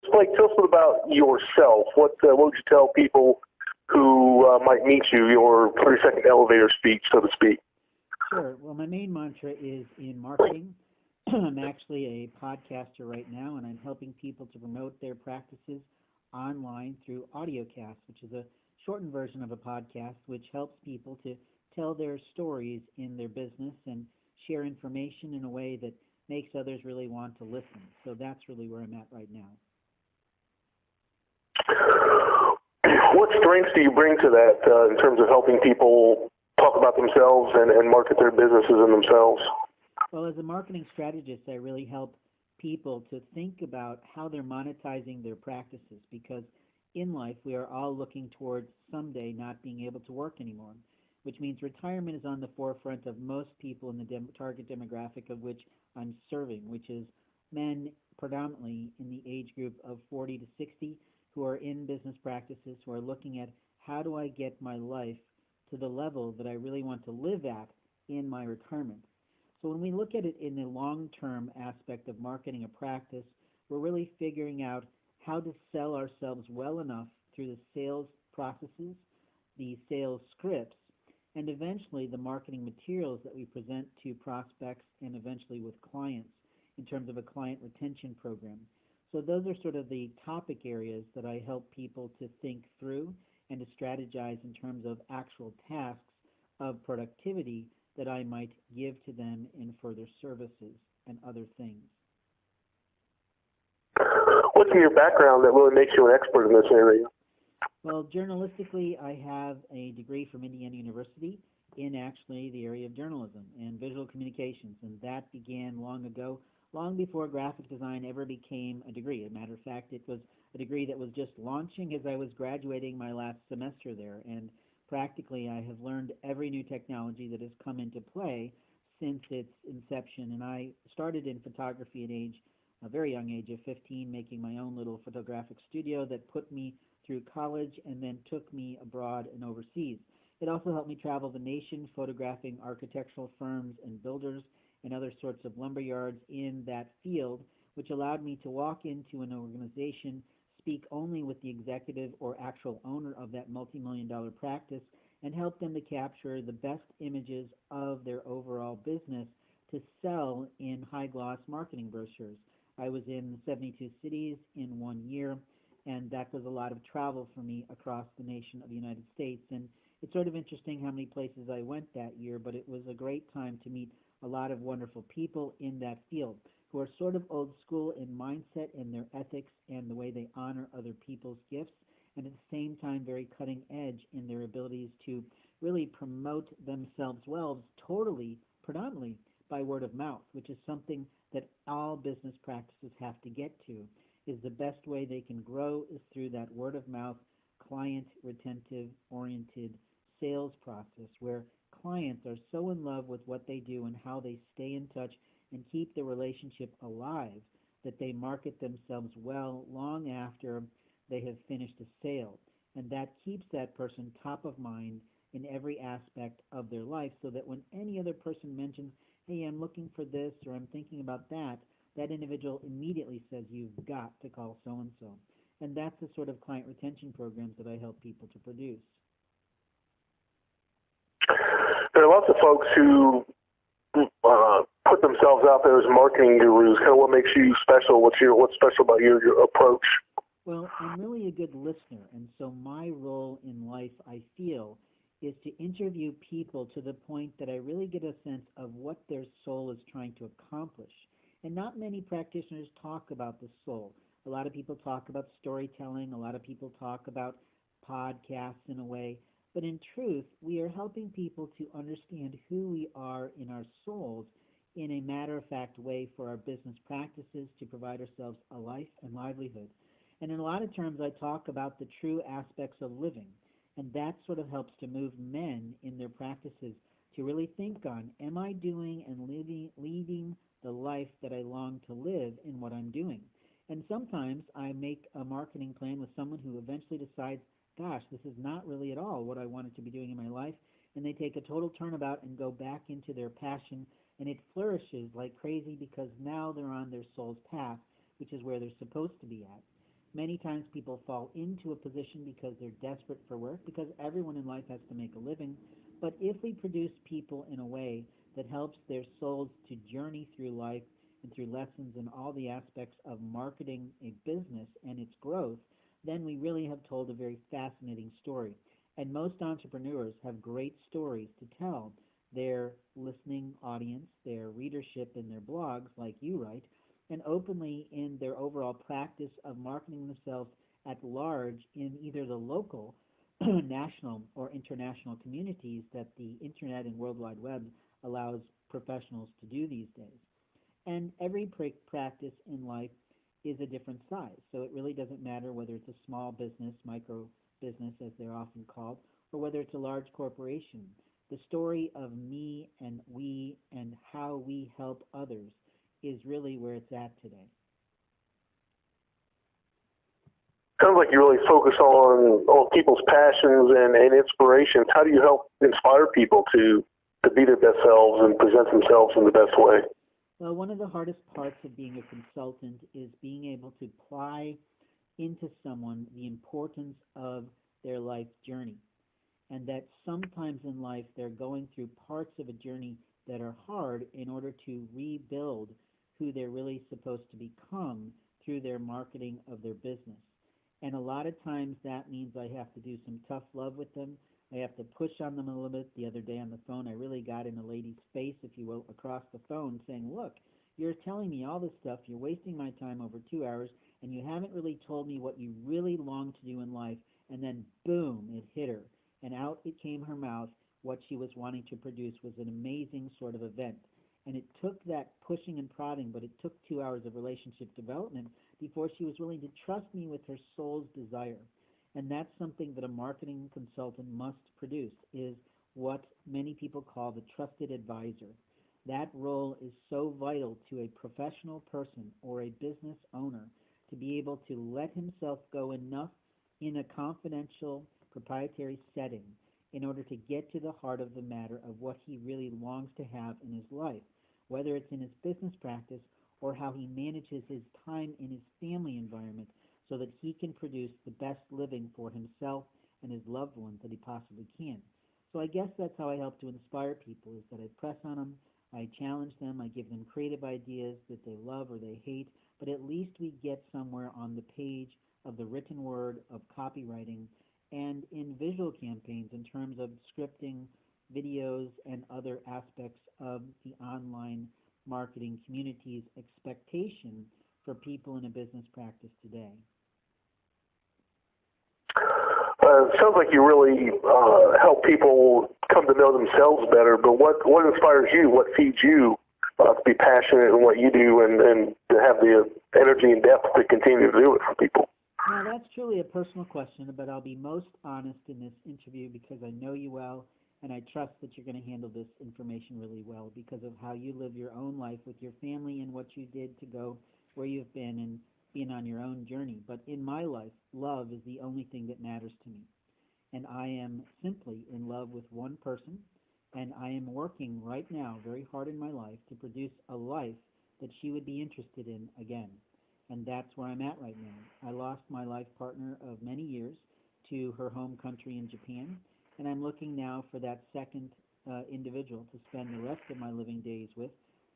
Blake, tell us a little about yourself. What would you tell people who might meet you, your 30-second elevator speech, so to speak? Sure. Well, my main mantra is in marketing. I'm actually a podcaster right now, and I'm helping people to promote their practices online through audiocast, which is a shortened version of a podcast, which helps people to tell their stories in their business and share information in a way that makes others really want to listen. So that's really where I'm at right now. What strengths do you bring to that in terms of helping people talk about themselves and market their businesses and themselves? Well, as a marketing strategist, I really help people to think about how they're monetizing their practices, because in life we are all looking towards someday not being able to work anymore, which means retirement is on the forefront of most people in the target demographic of which I'm serving, which is men predominantly in the age group of 40 to 60 who are in business practices, who are looking at how do I get my life to the level that I really want to live at in my retirement. So when we look at it in the long-term aspect of marketing a practice, we're really figuring out how to sell ourselves well enough through the sales processes, the sales scripts, and eventually the marketing materials that we present to prospects and eventually with clients in terms of a client retention program. So those are sort of the topic areas that I help people to think through and to strategize in terms of actual tasks of productivity that I might give to them in further services and other things. What's in your background that really makes you an expert in this area? Well, journalistically, I have a degree from Indiana University in actually the area of journalism and visual communications, and that began long ago, long before graphic design ever became a degree. As a matter of fact, it was a degree that was just launching as I was graduating my last semester there, and practically I have learned every new technology that has come into play since its inception. And I started in photography at a very young age of 15, making my own little photographic studio that put me through college and then took me abroad and overseas. It also helped me travel the nation photographing architectural firms and builders and other sorts of lumber yards in that field, which allowed me to walk into an organization, speak only with the executive or actual owner of that multi-million-dollar practice, and help them to capture the best images of their overall business to sell in high-gloss marketing brochures. I was in 72 cities in 1 year, and that was a lot of travel for me across the nation of the United States. And it's sort of interesting how many places I went that year, but it was a great time to meet a lot of wonderful people in that field who are sort of old school in mindset and their ethics and the way they honor other people's gifts, and at the same time very cutting edge in their abilities to really promote themselves well, totally, predominantly by word of mouth, which is something that all business practices have to get to. Is the best way they can grow is through that word of mouth, client retentive oriented sales process where clients are so in love with what they do and how they stay in touch and keep the relationship alive that they market themselves well long after they have finished a sale. And that keeps that person top of mind in every aspect of their life, so that when any other person mentions, hey, I'm looking for this or I'm thinking about that, that individual immediately says, you've got to call so-and-so. And that's the sort of client retention programs that I help people to produce. There are lots of folks who put themselves out there as marketing gurus. Kind of what makes you special? What's special about your approach? Well, I'm really a good listener, and so my role in life, I feel, is to interview people to the point that I really get a sense of what their soul is trying to accomplish. And not many practitioners talk about the soul. A lot of people talk about storytelling. A lot of people talk about podcasts in a way. But in truth, we are helping people to understand who we are in our souls in a matter-of-fact way for our business practices to provide ourselves a life and livelihood. And in a lot of terms, I talk about the true aspects of living. And that sort of helps to move men in their practices to really think on, am I doing and leading the life that I long to live in what I'm doing? And sometimes I make a marketing plan with someone who eventually decides, gosh, this is not really at all what I wanted to be doing in my life, and they take a total turnabout and go back into their passion, and it flourishes like crazy because now they're on their soul's path, which is where they're supposed to be at. Many times people fall into a position because they're desperate for work, because everyone in life has to make a living. But if we produce people in a way that helps their souls to journey through life and through lessons in all the aspects of marketing a business and its growth, then we really have told a very fascinating story. And most entrepreneurs have great stories to tell their listening audience, their readership in their blogs, like you write, and openly in their overall practice of marketing themselves at large in either the local, national, or international communities that the internet and World Wide Web allows professionals to do these days. And every practice in life is a different size. So it really doesn't matter whether it's a small business, micro business as they're often called, or whether it's a large corporation. The story of me and we and how we help others is really where it's at today. Sounds like you really focus on people's passions and inspirations. How do you help inspire people to be their best selves and present themselves in the best way? Well, one of the hardest parts of being a consultant is being able to pry into someone the importance of their life journey, and that sometimes in life they're going through parts of a journey that are hard in order to rebuild who they're really supposed to become through their marketing of their business. And a lot of times that means I have to do some tough love with them. I have to push on them a little bit. The other day on the phone, I really got in a lady's face, if you will, across the phone saying, look, you're telling me all this stuff, you're wasting my time over 2 hours, and you haven't really told me what you really long to do in life. And then boom, it hit her. And out it came her mouth. What she was wanting to produce was an amazing sort of event. And it took that pushing and prodding, but it took 2 hours of relationship development before she was willing to trust me with her soul's desire. And that's something that a marketing consultant must produce, is what many people call the trusted advisor. That role is so vital to a professional person or a business owner to be able to let himself go enough in a confidential, proprietary setting in order to get to the heart of the matter of what he really longs to have in his life, whether it's in his business practice or how he manages his time in his family environment so that he can produce the best living for himself and his loved ones that he possibly can. So I guess that's how I help to inspire people, is that I press on them, I challenge them, I give them creative ideas that they love or they hate, but at least we get somewhere on the page of the written word of copywriting and in visual campaigns in terms of scripting, videos, and other aspects of the online marketing community's expectation for people in a business practice today. Sounds like you really help people come to know themselves better, but what inspires you? What feeds you to be passionate in what you do and to have the energy and depth to continue to do it for people? Now, that's truly a personal question, but I'll be most honest in this interview because I know you well, and I trust that you're going to handle this information really well because of how you live your own life with your family and what you did to go where you've been and been on your own journey. But in my life, love is the only thing that matters to me. And I am simply in love with one person, and I am working right now very hard in my life to produce a life that she would be interested in again. And that's where I'm at right now. I lost my life partner of many years to her home country in Japan, and I'm looking now for that second individual to spend the rest of my living days with.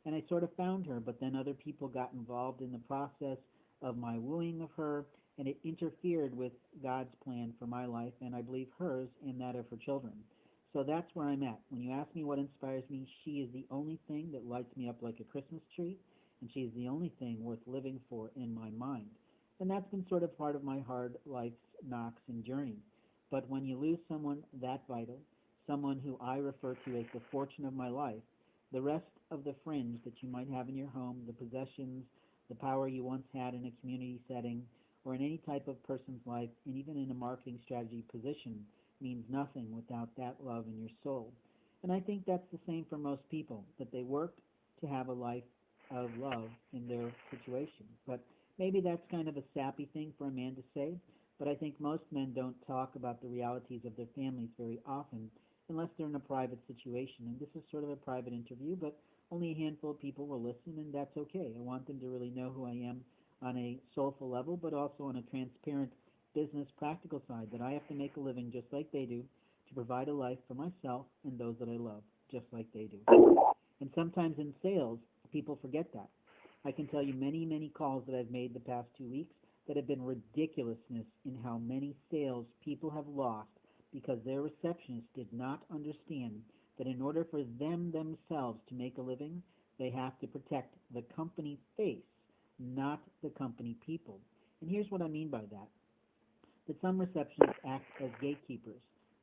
And I sort of found her, but then other people got involved in the process of my wooing of her, and it interfered with God's plan for my life, and I believe hers and that of her children. So that's where I'm at. When you ask me what inspires me, she is the only thing that lights me up like a Christmas tree, and she is the only thing worth living for in my mind. And that's been sort of part of my hard life's knocks and journey. But when you lose someone that vital, someone who I refer to as the fortune of my life, the rest of the fringe that you might have in your home, the possessions, the power you once had in a community setting, or in any type of person's life, and even in a marketing strategy position, means nothing without that love in your soul. And I think that's the same for most people, that they work to have a life of love in their situation. But maybe that's kind of a sappy thing for a man to say, but I think most men don't talk about the realities of their families very often unless they're in a private situation. And this is sort of a private interview, but only a handful of people will listen, and that's okay. I want them to really know who I am. on a soulful level, but also on a transparent business practical side, that I have to make a living just like they do to provide a life for myself and those that I love, just like they do. And sometimes in sales, people forget that. I can tell you many, many calls that I've made the past 2 weeks that have been ridiculousness in how many sales people have lost because their receptionist did not understand that in order for them themselves to make a living, they have to protect the company face, not the company people. And here's what I mean by that. That some receptionists act as gatekeepers.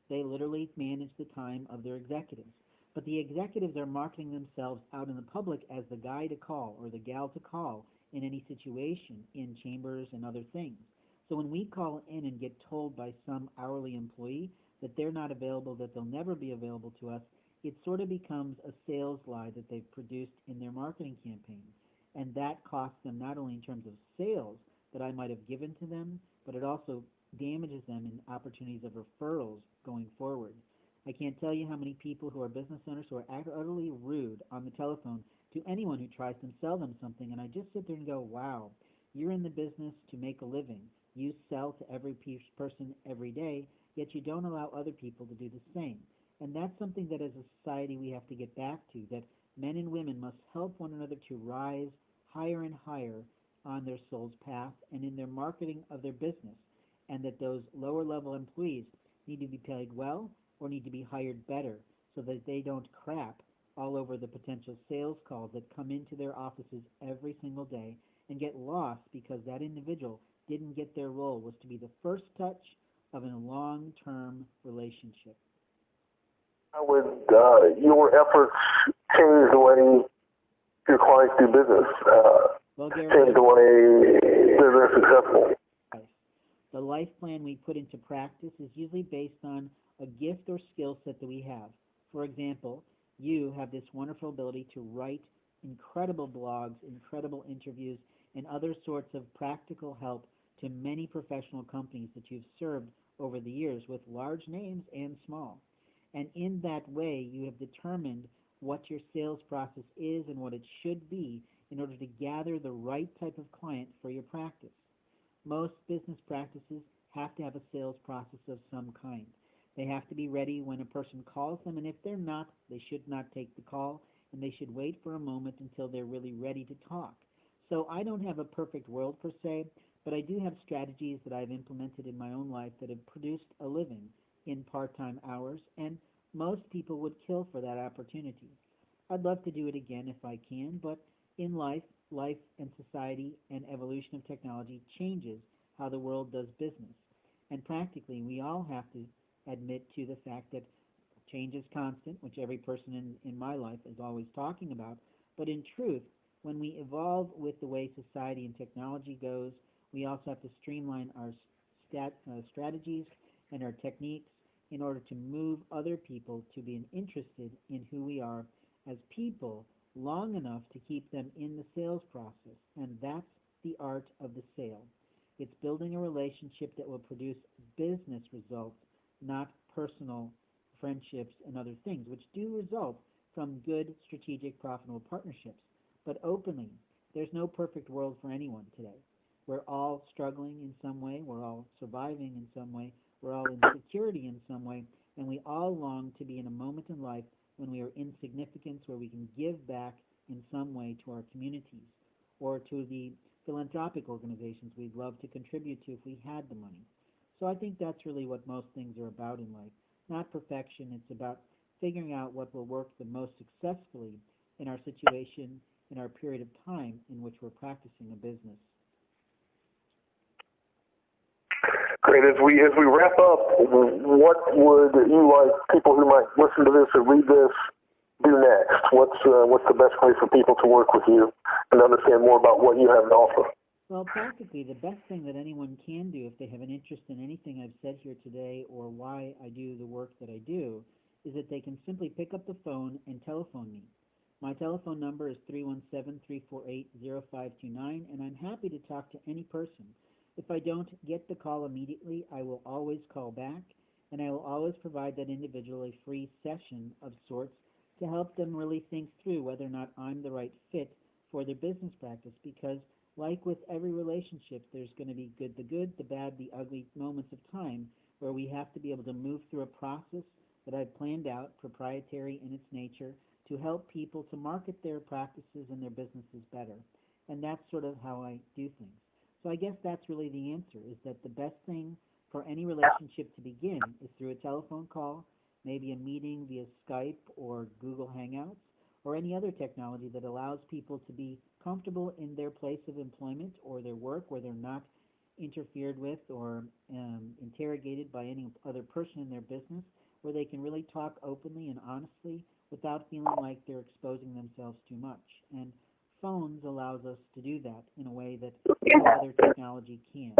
They literally manage the time of their executives. But the executives are marketing themselves out in the public as the guy to call or the gal to call in any situation, in chambers and other things. So when we call in and get told by some hourly employee that they're not available, that they'll never be available to us, it sort of becomes a sales lie that they've produced in their marketing campaign. And that costs them not only in terms of sales that I might have given to them, but it also damages them in opportunities of referrals going forward. I can't tell you how many people who are business owners who are utterly rude on the telephone to anyone who tries to sell them something, and I just sit there and go, wow, you're in the business to make a living. You sell to every person every day, yet you don't allow other people to do the same. And that's something that as a society we have to get back to, that men and women must help one another to rise higher and higher on their soul's path and in their marketing of their business, and that those lower level employees need to be paid well or need to be hired better so that they don't crap all over the potential sales calls that come into their offices every single day and get lost because that individual didn't get their role was to be the first touch of a long-term relationship. How would your efforts change the way your clients do business? Well, Gary, Change the way they're successful? the life plan we put into practice is usually based on a gift or skill set that we have. For example, you have this wonderful ability to write incredible blogs, incredible interviews, and other sorts of practical help to many professional companies that you've served over the years with large names and small. And in that way, you have determined what your sales process is and what it should be in order to gather the right type of client for your practice. Most business practices have to have a sales process of some kind. They have to be ready when a person calls them, and if they're not, they should not take the call, and they should wait for a moment until they're really ready to talk. So I don't have a perfect world per se, but I do have strategies that I've implemented in my own life that have produced a living in part-time hours, and most people would kill for that opportunity. I'd love to do it again if I can, but in life and society and evolution of technology changes how the world does business. And practically, we all have to admit to the fact that change is constant, which every person in my life is always talking about. But in truth, when we evolve with the way society and technology goes, we also have to streamline our strategies and our techniques in order to move other people to be interested in who we are as people long enough to keep them in the sales process. And that's the art of the sale. It's building a relationship that will produce business results, not personal friendships and other things, which do result from good, strategic, profitable partnerships. But openly, there's no perfect world for anyone today. We're all struggling in some way. We're all surviving in some way. We're all in security in some way. And we all long to be in a moment in life when we are in significance, where we can give back in some way to our communities or to the philanthropic organizations we'd love to contribute to if we had the money. So I think that's really what most things are about in life. Not perfection. It's about figuring out what will work the most successfully in our situation, in our period of time in which we're practicing a business. Great. As we wrap up, what would you like people who might listen to this or read this do next? What's the best way for people to work with you and understand more about what you have to offer? Well, practically, the best thing that anyone can do if they have an interest in anything I've said here today or why I do the work that I do is that they can simply pick up the phone and telephone me. My telephone number is 317-348-0529, and I'm happy to talk to any person. If I don't get the call immediately, I will always call back, and I will always provide that individual a free session of sorts to help them really think through whether or not I'm the right fit for their business practice, because Like with every relationship, there's going to be the good, the bad, the ugly moments of time where we have to be able to move through a process that I've planned out, proprietary in its nature, to help people to market their practices and their businesses better. And that's sort of how I do things. So I guess that's really the answer, is that the best thing for any relationship to begin is through a telephone call, maybe a meeting via Skype or Google Hangouts, or any other technology that allows people to be comfortable in their place of employment or their work, where they're not interfered with or interrogated by any other person in their business, where they can really talk openly and honestly without feeling like they're exposing themselves too much. And phones allows us to do that in a way that no other technology can,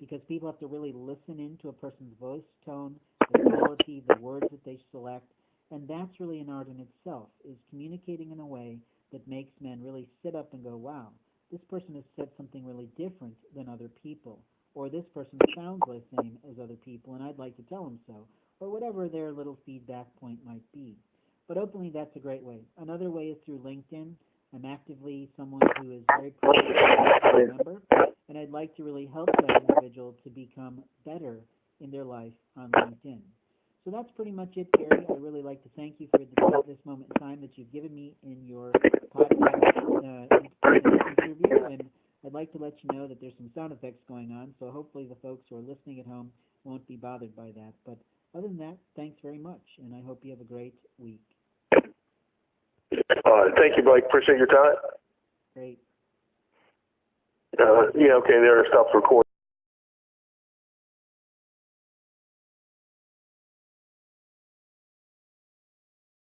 because people have to really listen into a person's voice tone, the quality, the words that they select, and that's really an art in itself, is communicating in a way that makes men really sit up and go, wow, this person has said something really different than other people, or this person sounds the same as other people, and I'd like to tell them so, or whatever their little feedback point might be. But openly, that's a great way. Another way is through LinkedIn. I'm actively someone who is very proud of being a member, and I'd like to really help that individual to become better in their life on LinkedIn. So that's pretty much it, Gary. I really like to thank you for this moment in time that you've given me in your podcast interview, and I'd like to let you know that there's some sound effects going on, so hopefully the folks who are listening at home won't be bothered by that. But other than that, thanks very much, and I hope you have a great week. Thank you, Blake. Appreciate your time. Great. Yeah, okay, there, stops recording.